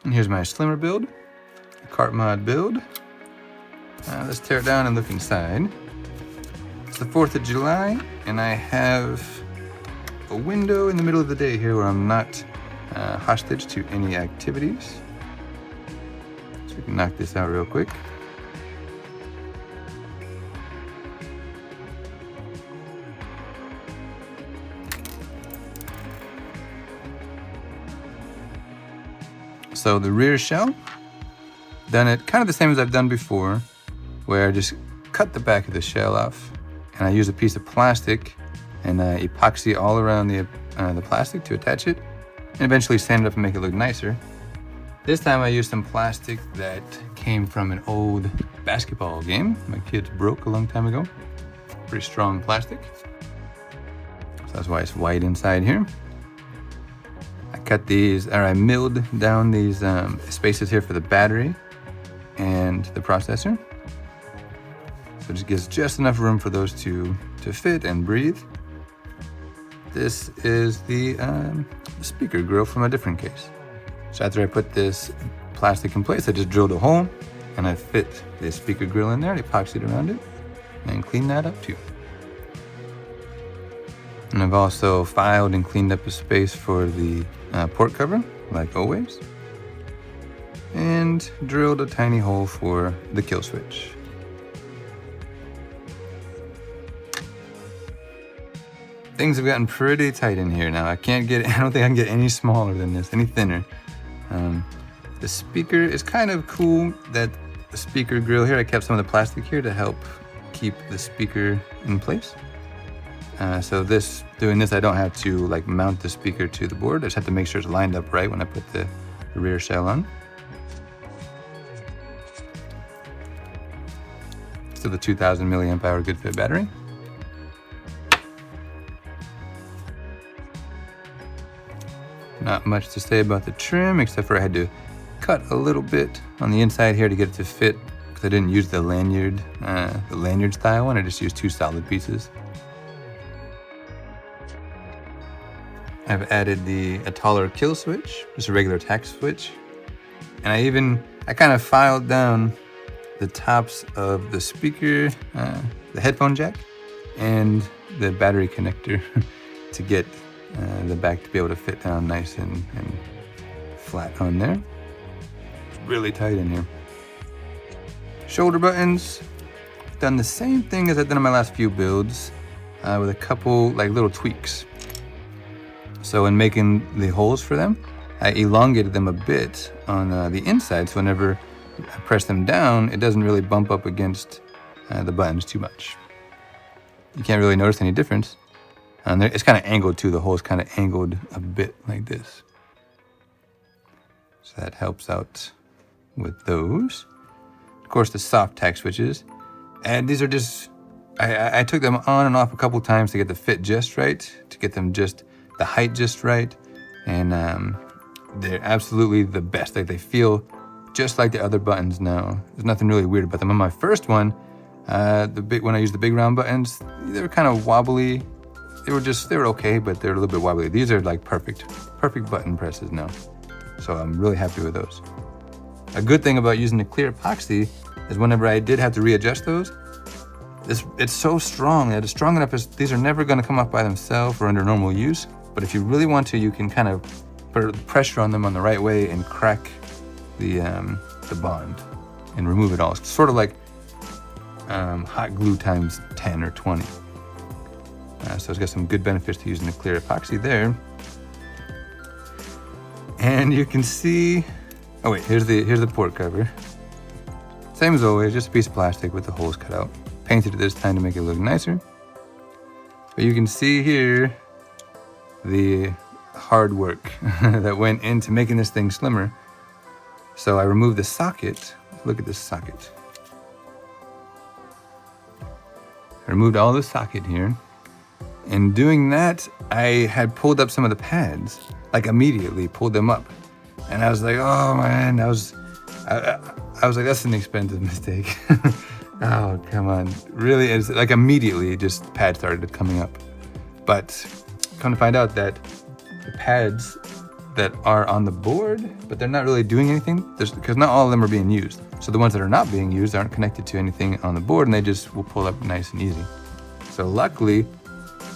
And here's my slimmer build, cart mod build. Let's tear it down and look inside. It's the 4th of July, and I have a window in the middle of the day here where I'm not hostage to any activities. So we can knock this out real quick. So the rear shell, done it kind of the same as I've done before, where I just cut the back of the shell off, and I use a piece of plastic and epoxy all around the plastic to attach it, and eventually sand it up and make it look nicer. This time I used some plastic that came from an old basketball game my kids broke a long time ago. Pretty strong plastic. So that's why it's white inside here. I cut these, or I milled down these spaces here for the battery and the processor. So it just gives just enough room for those to fit and breathe. This is the speaker grill from a different case. So after I put this plastic in place, I just drilled a hole and I fit the speaker grill in there, epoxied around it, and cleaned that up too. And I've also filed and cleaned up a space for the port cover, like always, and drilled a tiny hole for the kill switch. Things have gotten pretty tight in here now. I don't think I can get any smaller than this, any thinner. The speaker is kind of cool that the speaker grill here, I kept some of the plastic here to help keep the speaker in place. So doing this, I don't have to like mount the speaker to the board. I just have to make sure it's lined up right when I put the rear shell on. Still the 2000 milliamp hour good fit battery. Not much to say about the trim, except for I had to cut a little bit on the inside here to get it to fit, because I didn't use the lanyard style one. I just used 2 solid pieces. I've added a taller kill switch, just a regular tack switch. And I kind of filed down the tops of the speaker, the headphone jack, and the battery connector to get the back to be able to fit down nice and flat on there. It's really tight in here. Shoulder buttons, done the same thing as I've done in my last few builds, with a couple like little tweaks. So in making the holes for them, I elongated them a bit on the inside, so whenever I press them down, it doesn't really bump up against the buttons too much. You can't really notice any difference. And it's kind of angled too, the hole's kind of angled a bit like this. So that helps out with those. Of course, the soft tack switches. And these are just, I took them on and off a couple times to get the fit just right, to get them just, the height just right. And they're absolutely the best. Like they feel just like the other buttons now. There's nothing really weird about them. On my first one, when I used the big round buttons, they were kind of wobbly. They were okay, but they're a little bit wobbly. These are like perfect button presses now. So I'm really happy with those. A good thing about using the clear epoxy is whenever I did have to readjust those, it's so strong that it's strong enough as these are never gonna come off by themselves or under normal use. But if you really want to, you can kind of put pressure on them on the right way and crack the bond and remove it all. It's sort of like hot glue times 10 or 20. So it's got some good benefits to using the clear epoxy there. And you can see, oh wait, here's the port cover. Same as always, just a piece of plastic with the holes cut out. Painted it this time to make it look nicer. But you can see here the hard work that went into making this thing slimmer. So I removed the socket. Look at this socket. I removed all the socket here. In doing that, I had pulled up some of the pads, like immediately pulled them up. And I was like, oh man, I was like, that's an expensive mistake. Oh, come on. Really, it's like immediately just pads started coming up. But come to find out that the pads that are on the board, but they're not really doing anything. Because not all of them are being used. So the ones that are not being used aren't connected to anything on the board, and they just will pull up nice and easy. So luckily,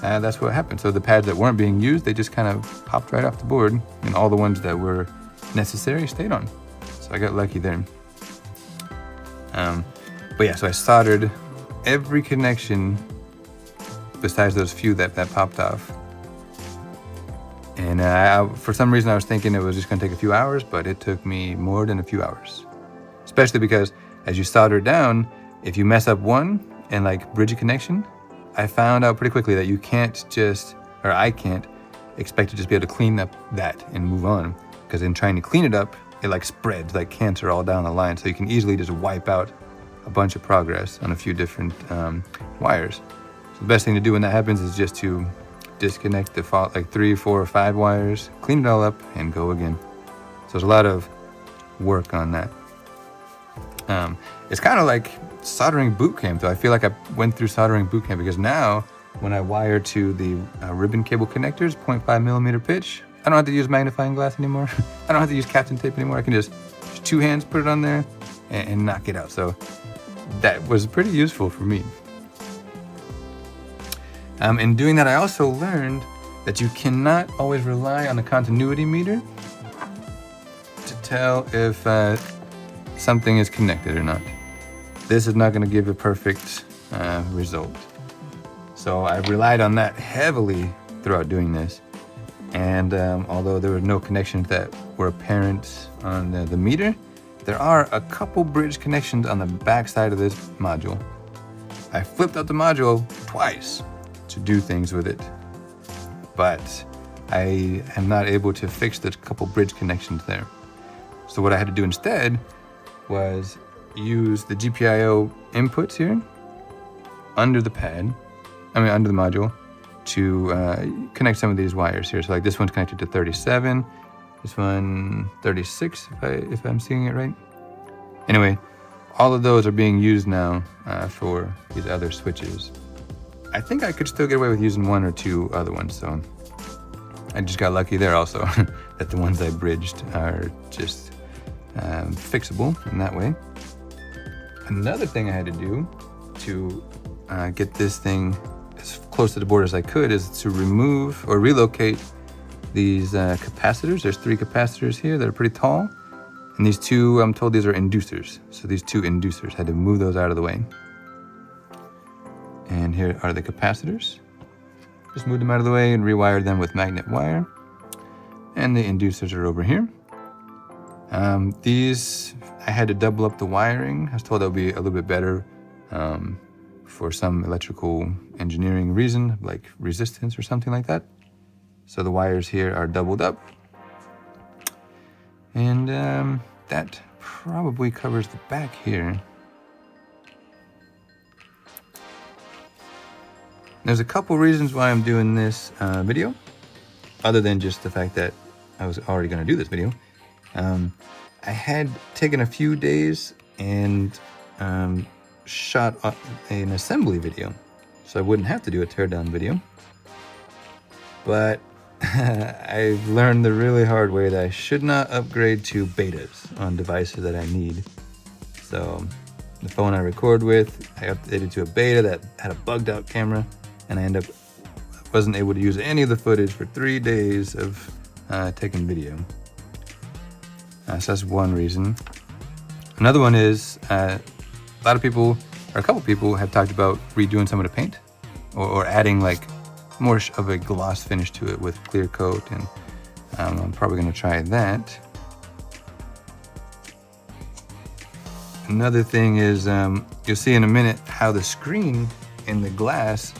that's what happened. So the pads that weren't being used, they just kind of popped right off the board, and all the ones that were necessary stayed on. So I got lucky there. But yeah, so I soldered every connection besides those few that popped off. And for some reason I was thinking it was just gonna take a few hours, but it took me more than a few hours. Especially because as you solder down, if you mess up one and like bridge a connection, I found out pretty quickly that you can't just, or I can't expect to just be able to clean up that and move on. Because in trying to clean it up, it like spreads like cancer all down the line. So you can easily just wipe out a bunch of progress on a few different wires. So the best thing to do when that happens is just to disconnect the fault, like 3, 4, or 5 wires, clean it all up, and go again. So there's a lot of work on that. It's kind of like soldering boot camp, though. I feel like I went through soldering boot camp because now when I wire to the ribbon cable connectors, 0.5 millimeter pitch, I don't have to use magnifying glass anymore. I don't have to use Captain tape anymore. I can just 2 hands put it on there and knock it out. So that was pretty useful for me. In doing that, I also learned that you cannot always rely on the continuity meter to tell if something is connected or not. This is not going to give a perfect result. So I relied on that heavily throughout doing this. And although there were no connections that were apparent on the meter, there are a couple bridge connections on the back side of this module. I flipped out the module twice to do things with it, but I am not able to fix the couple bridge connections there. So what I had to do instead was use the GPIO inputs here under the under the module to connect some of these wires here. So like this one's connected to 37, this one 36 if I'm seeing it right. Anyway, all of those are being used now for these other switches. I think I could still get away with using 1 or 2 other ones, so I just got lucky there also that the ones I bridged are just fixable in that way. Another thing I had to do to get this thing as close to the board as I could is to remove or relocate these capacitors. There's 3 capacitors here that are pretty tall, and these 2, I'm told these are inducers. So these 2 inducers, had to move those out of the way. And here are the capacitors. Just moved them out of the way and rewired them with magnet wire. And the inducers are over here. These, I had to double up the wiring. I was told that would be a little bit better for some electrical engineering reason, like resistance or something like that. So the wires here are doubled up. And that probably covers the back here. There's a couple reasons why I'm doing this video, other than just the fact that I was already going to do this video. I had taken a few days and shot an assembly video, so I wouldn't have to do a teardown video. But I've learned the really hard way that I should not upgrade to betas on devices that I need. So the phone I record with, I updated to a beta that had a bugged out camera, and I wasn't able to use any of the footage for 3 days of taking video. So that's one reason. Another one is a lot of people, or a couple people, have talked about redoing some of the paint or adding like more of a gloss finish to it with clear coat, and I'm probably going to try that. Another thing is you'll see in a minute how the screen and the glass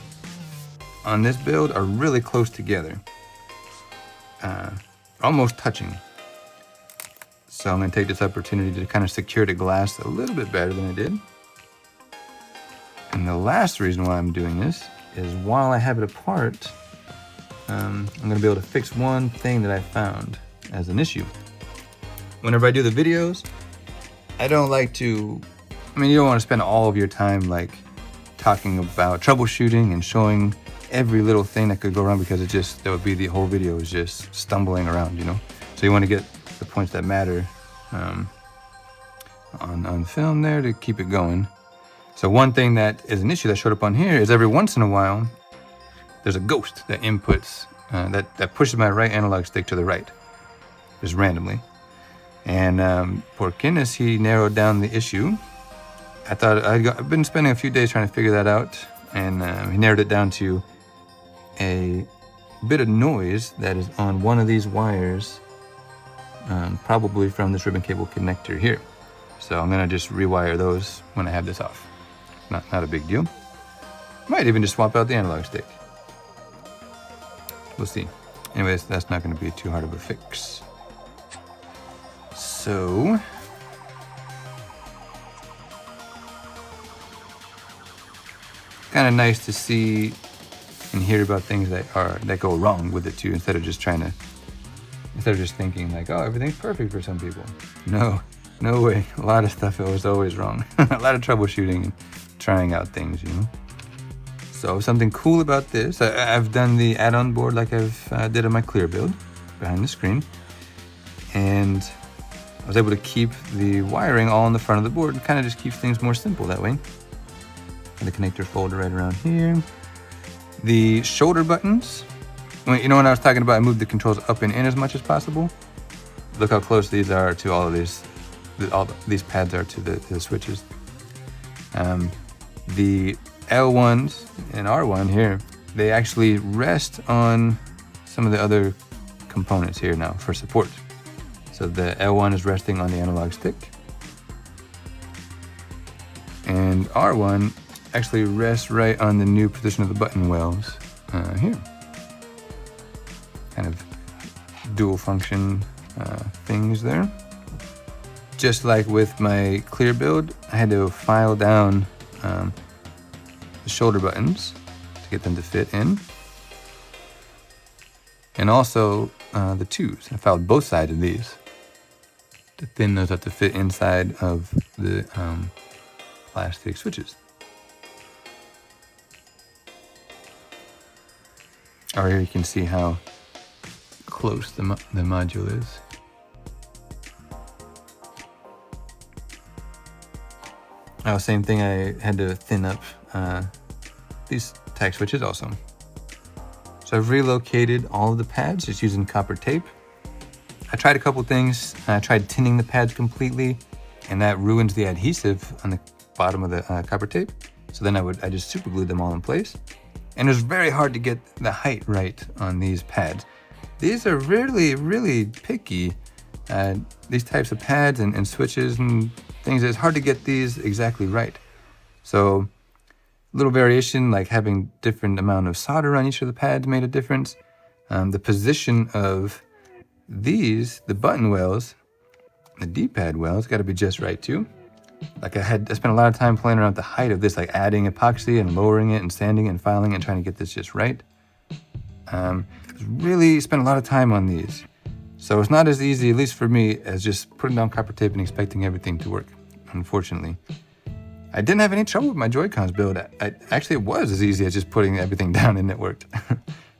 on this build are really close together, almost touching. So I'm going to take this opportunity to kind of secure the glass a little bit better than I did. And the last reason why I'm doing this is while I have it apart, I'm going to be able to fix one thing that I found as an issue. Whenever I do the videos, I don't like to, you don't want to spend all of your time like talking about troubleshooting and showing every little thing that could go wrong, because that would be the whole video is just stumbling around, you know? So you want to get the points that matter on film there to keep it going. So one thing that is an issue that showed up on here is every once in a while, there's a ghost that inputs, that pushes my right analog stick to the right, just randomly. And poor Quincas, he narrowed down the issue. I thought I've been spending a few days trying to figure that out, and he narrowed it down to a bit of noise that is on one of these wires, probably from this ribbon cable connector here. So I'm gonna just rewire those when I have this off. Not a big deal. Might even just swap out the analog stick. We'll see. Anyways, that's not gonna be too hard of a fix. So, kind of nice to see and hear about things that go wrong with it too, instead of just thinking like, oh, everything's perfect for some people. No way. A lot of stuff was always wrong. A lot of troubleshooting and trying out things, you know. So something cool about this, I've done the add-on board like I've did on my clear build behind the screen, and I was able to keep the wiring all on the front of the board. It kind of just keeps things more simple that way. And the connector folder right around here. The shoulder buttons, you know when I was talking about I moved the controls up and in as much as possible? Look how close these are to all these pads are to the switches. The L1s and R1 here, they actually rest on some of the other components here now for support. So the L1 is resting on the analog stick, and R1 actually rests right on the new position of the button wells here. Kind of dual function things there. Just like with my clear build, I had to file down the shoulder buttons to get them to fit in. And also the twos. I filed both sides of these to thin those up to fit inside of the plastic switches. Or here you can see how close the module is. Oh, same thing, I had to thin up these tack switches also. So I've relocated all of the pads just using copper tape. I tried a couple things. I tried tinning the pads completely, and that ruins the adhesive on the bottom of the copper tape. So then I just super glued them all in place. And it was very hard to get the height right on these pads. These are really picky. These types of pads and switches and things, it's hard to get these exactly right. So little variation, like having different amount of solder on each of the pads made a difference. The position of these, the button wells, the D-pad wells, got to be just right too. Like I spent a lot of time playing around with the height of this, like adding epoxy and lowering it and sanding it and filing it and trying to get this just right. Really spent a lot of time on these. So it's not as easy, at least for me, as just putting down copper tape and expecting everything to work, unfortunately. I didn't have any trouble with my Joy-Cons build. Actually, it was as easy as just putting everything down and it worked.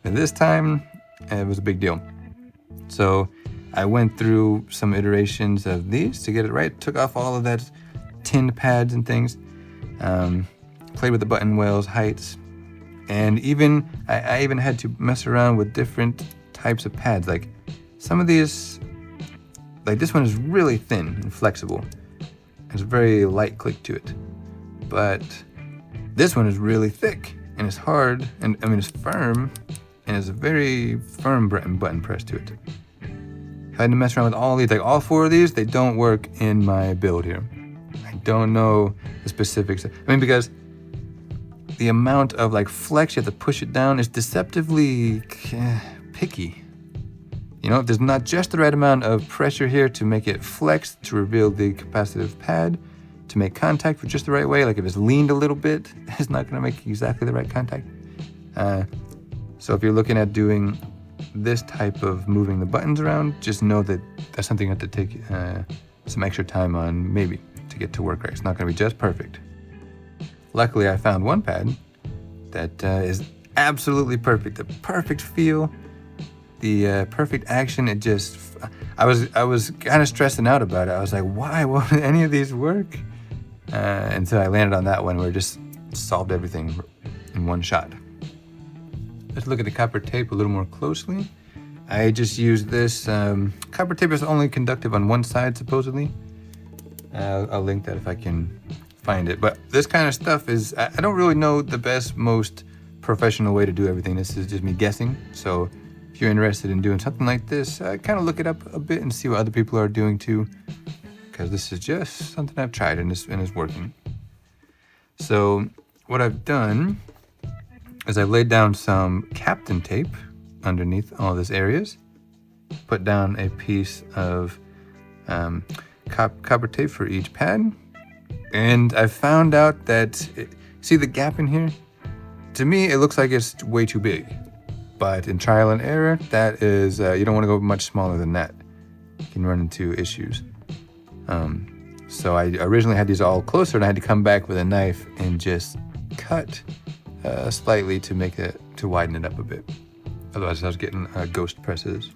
And this time, it was a big deal. So I went through some iterations of these to get it right. Took off all of that tinned pads and things. Played with the button wells, heights. And I even had to mess around with different types of pads. Like some of these, like this one is really thin and flexible. There's a very light click to it. But this one is really thick and it's hard, and I mean it's firm, and it's a very firm button press to it. I had to mess around with all these, like all four of these, they don't work in my build here. I don't know the specifics. I mean, because the amount of like flex you have to push it down is deceptively picky. You know, if there's not just the right amount of pressure here to make it flex to reveal the capacitive pad, to make contact for just the right way, like if it's leaned a little bit, it's not gonna make exactly the right contact. So if you're looking at doing this type of moving the buttons around, just know that that's something you have to take some extra time on, maybe, to get to work right. It's not gonna be just perfect. Luckily, I found one pad that is absolutely perfect, the perfect feel. the perfect action. It just, I was kind of stressing out about it. I was like, why won't any of these work? And so I landed on that one where it just solved everything in one shot. Let's look at the copper tape a little more closely. I just used this. Copper tape is only conductive on one side, supposedly. I'll link that if I can find it. But this kind of stuff is, I don't really know the best, most professional way to do everything. This is just me guessing. So if you're interested in doing something like this, kind of look it up a bit and see what other people are doing too. Because this is just something I've tried and it's working. So what I've done is I've laid down some Captain tape underneath all these areas, put down a piece of copper tape for each pad, and I found out that, see the gap in here? To me, it looks like it's way too big, but in trial and error, that is, you don't want to go much smaller than that. You can run into issues. So I originally had these all closer, and I had to come back with a knife and just cut slightly to make it, to widen it up a bit. Otherwise, I was getting ghost presses.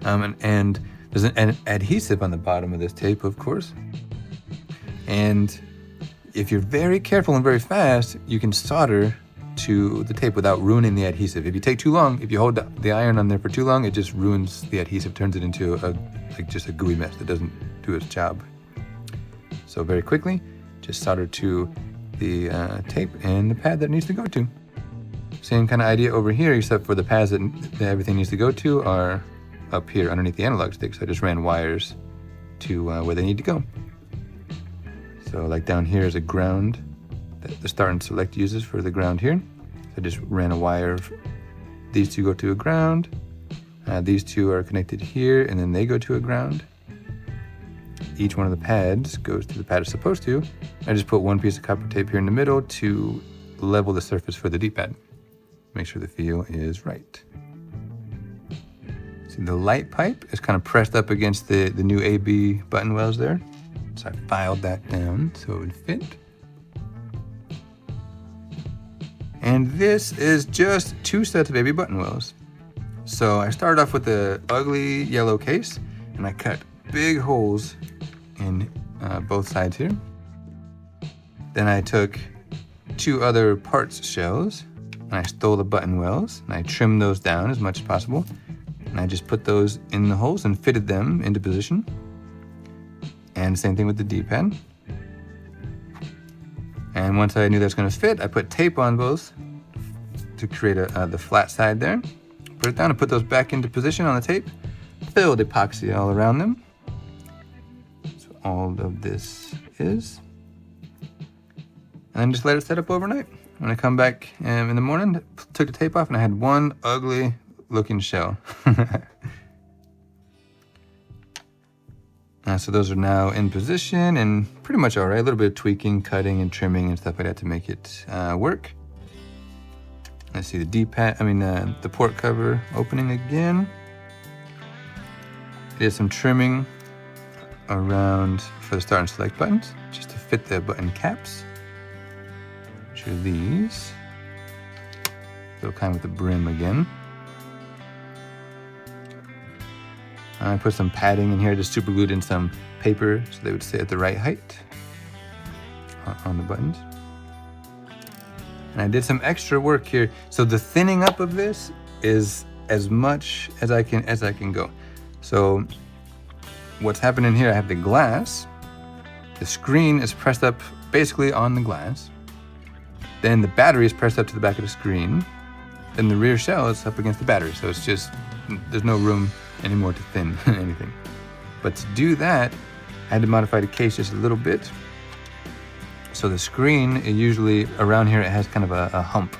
And there's an adhesive on the bottom of this tape, of course. And if you're very careful and very fast, you can solder to the tape without ruining the adhesive. If you take too long, if you hold the iron on there for too long, it just ruins the adhesive, turns it into just a gooey mess that doesn't do its job. So very quickly, just solder to the tape and the pad that needs to go to. Same kind of idea over here, except for the pads that everything needs to go to are up here underneath the analog stick. So I just ran wires to where they need to go. So like down here is a ground that the start and select uses for the ground here. So I just ran a wire. These two go to a ground. These two are connected here, and then they go to a ground. Each one of the pads goes to the pad it's supposed to. I just put one piece of copper tape here in the middle to level the surface for the D-pad. Make sure the feel is right. See, the light pipe is kind of pressed up against the new AB button wells there. So I filed that down so it would fit. And this is just 2 sets of AB button wells. So I started off with the ugly yellow case, and I cut big holes in both sides here. Then I took 2 other parts shells, and I stole the button wells, and I trimmed those down as much as possible. And I just put those in the holes and fitted them into position. And same thing with the D-pad. And once I knew that was going to fit, I put tape on both to create the flat side there. Put it down and put those back into position on the tape. Filled epoxy all around them. So all of this is. And then just let it set up overnight. When I come back in the morning, took the tape off, and I had one ugly looking shell. So those are now in position and pretty much all right. A little bit of tweaking, cutting, and trimming and stuff like that to make it work. Let's see the D-pad, the port cover opening again. Did some trimming around for the start and select buttons, just to fit the button caps. Which are these. Little kind with the brim again. I put some padding in here, just super glued in some paper so they would stay at the right height on the buttons. And I did some extra work here. So the thinning up of this is as much as I can go. So what's happening here, I have the glass. The screen is pressed up basically on the glass. Then the battery is pressed up to the back of the screen. Then the rear shell is up against the battery. So it's just, there's no room anymore to thin anything. But to do that, I had to modify the case just a little bit. So the screen, it usually around here, it has kind of a hump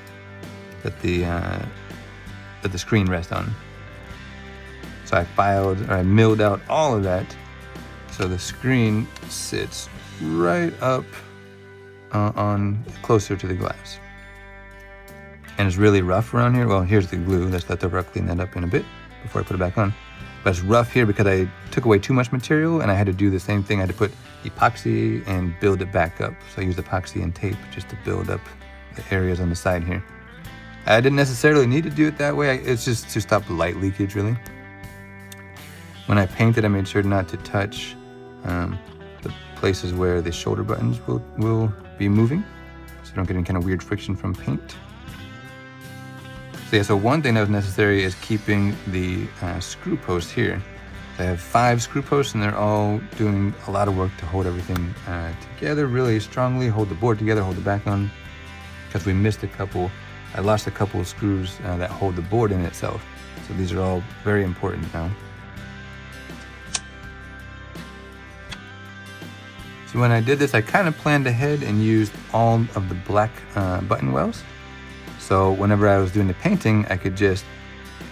that the screen rests on. So I milled out all of that. So the screen sits right up on closer to the glass. And it's really rough around here. Well, here's the glue. Let's let Topher clean that up in a bit before I put it back on. But it's rough here because I took away too much material, and I had to do the same thing. I had to put epoxy and build it back up. So I used epoxy and tape just to build up the areas on the side here. I didn't necessarily need to do it that way. It's just to stop light leakage, really. When I painted, I made sure not to touch the places where the shoulder buttons will be moving, so I don't get any kind of weird friction from paint. So yeah, so one thing that was necessary is keeping the screw posts here. I have 5 screw posts, and they're all doing a lot of work to hold everything together really strongly, hold the board together, hold the back on, because we missed a couple. I lost a couple of screws that hold the board in itself. So these are all very important now. So when I did this, I kind of planned ahead and used all of the black button wells. So whenever I was doing the painting, I could just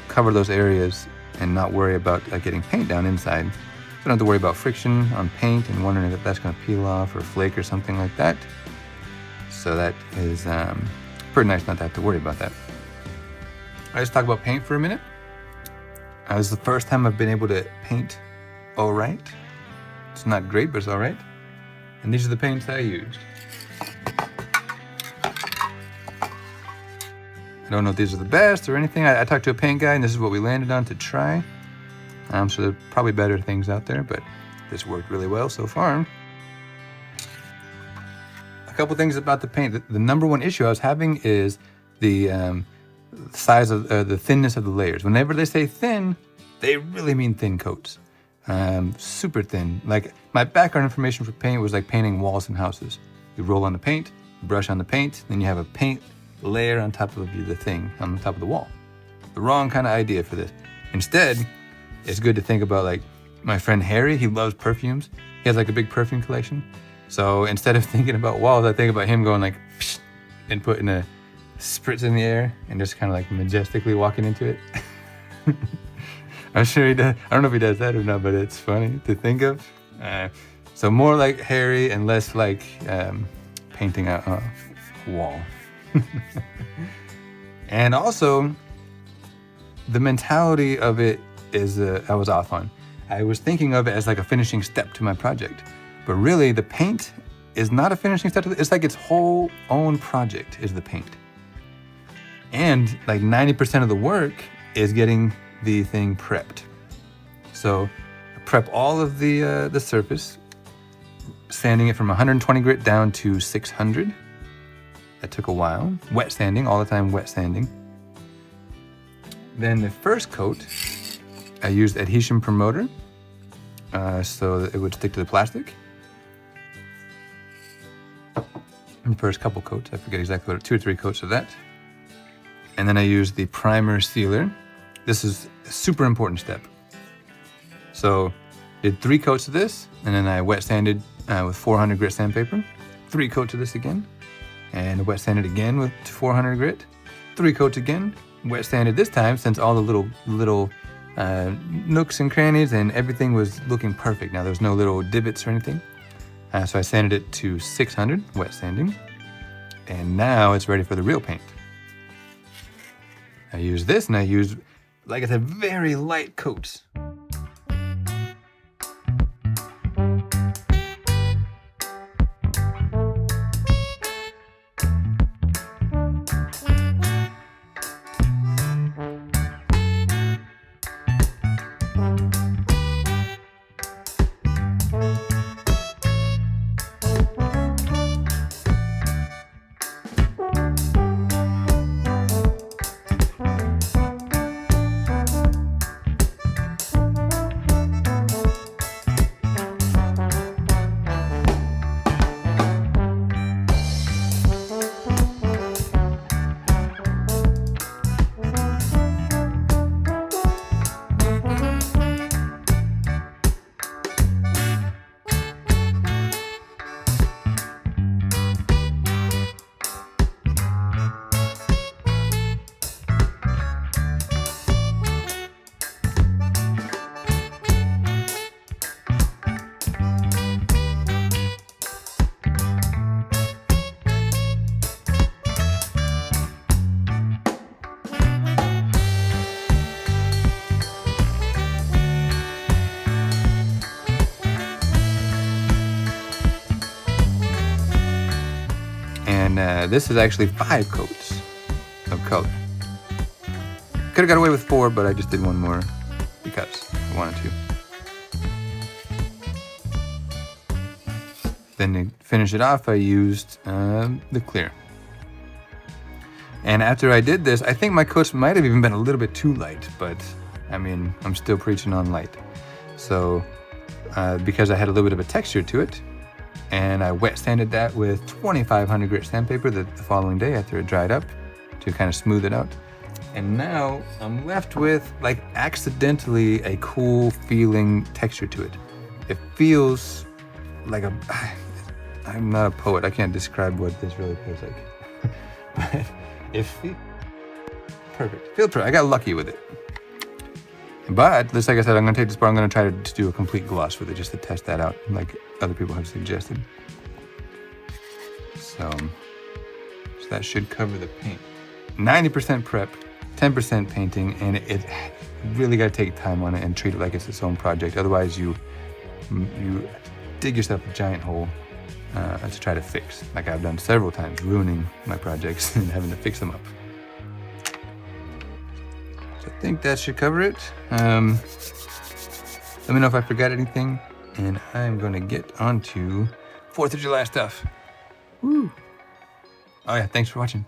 cover those areas and not worry about getting paint down inside. So I don't have to worry about friction on paint and wondering if that's going to peel off or flake or something like that. So that is pretty nice not to have to worry about that. Let's talk about paint for a minute. This is the first time I've been able to paint all right. It's not great, but it's all right. And these are the paints I used. I don't know if these are the best or anything. I talked to a paint guy, and this is what we landed on to try. So there are probably better things out there, but this worked really well so far. A couple things about the paint. The number one issue I was having is the size of the thinness of the layers. Whenever they say thin, they really mean thin coats. Super thin. Like, my background information for paint was like painting walls and houses. You roll on the paint, brush on the paint, then you have a paint layer on top of the thing, on the top of the wall. The wrong kind of idea for this. Instead, it's good to think about, like, my friend Harry. He loves perfumes. He has like a big perfume collection. So instead of thinking about walls, I think about him going like, psh, and putting a spritz in the air and just kind of like majestically walking into it. I'm sure he does. I don't know if he does that or not, but it's funny to think of. So more like Harry and less like painting a wall. And also, the mentality of it is I was off on. I was thinking of it as like a finishing step to my project, but really the paint is not a finishing step. It's like its whole own project is the paint. And like 90% of the work is getting the thing prepped. So prep all of the surface, sanding it from 120 grit down to 600. That took a while. Wet sanding, all the time wet sanding. Then the first coat, I used adhesion promoter so that it would stick to the plastic. The first couple coats, I forget exactly what, 2 or 3 coats of that. And then I used the primer sealer. This is a super important step. So did 3 coats of this, and then I wet sanded with 400 grit sandpaper. 3 coats of this again, and wet sanded again with 400 grit. 3 coats again, wet sanded this time since all the little nooks and crannies and everything was looking perfect. Now there's no little divots or anything. So I sanded it to 600, wet sanding. And now it's ready for the real paint. I use this, and I use, like I said, very light coats. And this is actually 5 coats of color. Could have got away with 4, but I just did one more because I wanted to. Then to finish it off, I used the clear. And after I did this, I think my coats might have even been a little bit too light, but I mean, I'm still preaching on light. So because I had a little bit of a texture to it, and I wet sanded that with 2500 grit sandpaper the following day after it dried up to kind of smooth it out. And now I'm left with like accidentally a cool feeling texture to it. It feels like I'm not a poet, I can't describe what this really feels like. But it feels perfect. Feels perfect. I got lucky with it. But just like I said, I'm gonna take this bar, I'm gonna try to do a complete gloss with it just to test that out, like other people have suggested. So that should cover the paint. 90% prep, 10% painting, and it really gotta take time on it and treat it like it's its own project. Otherwise you dig yourself a giant hole to try to fix, like I've done several times, ruining my projects and having to fix them up. So I think that should cover it. Let me know if I forgot anything, and I'm gonna get on to 4th of July stuff. Woo! Oh yeah, thanks for watching.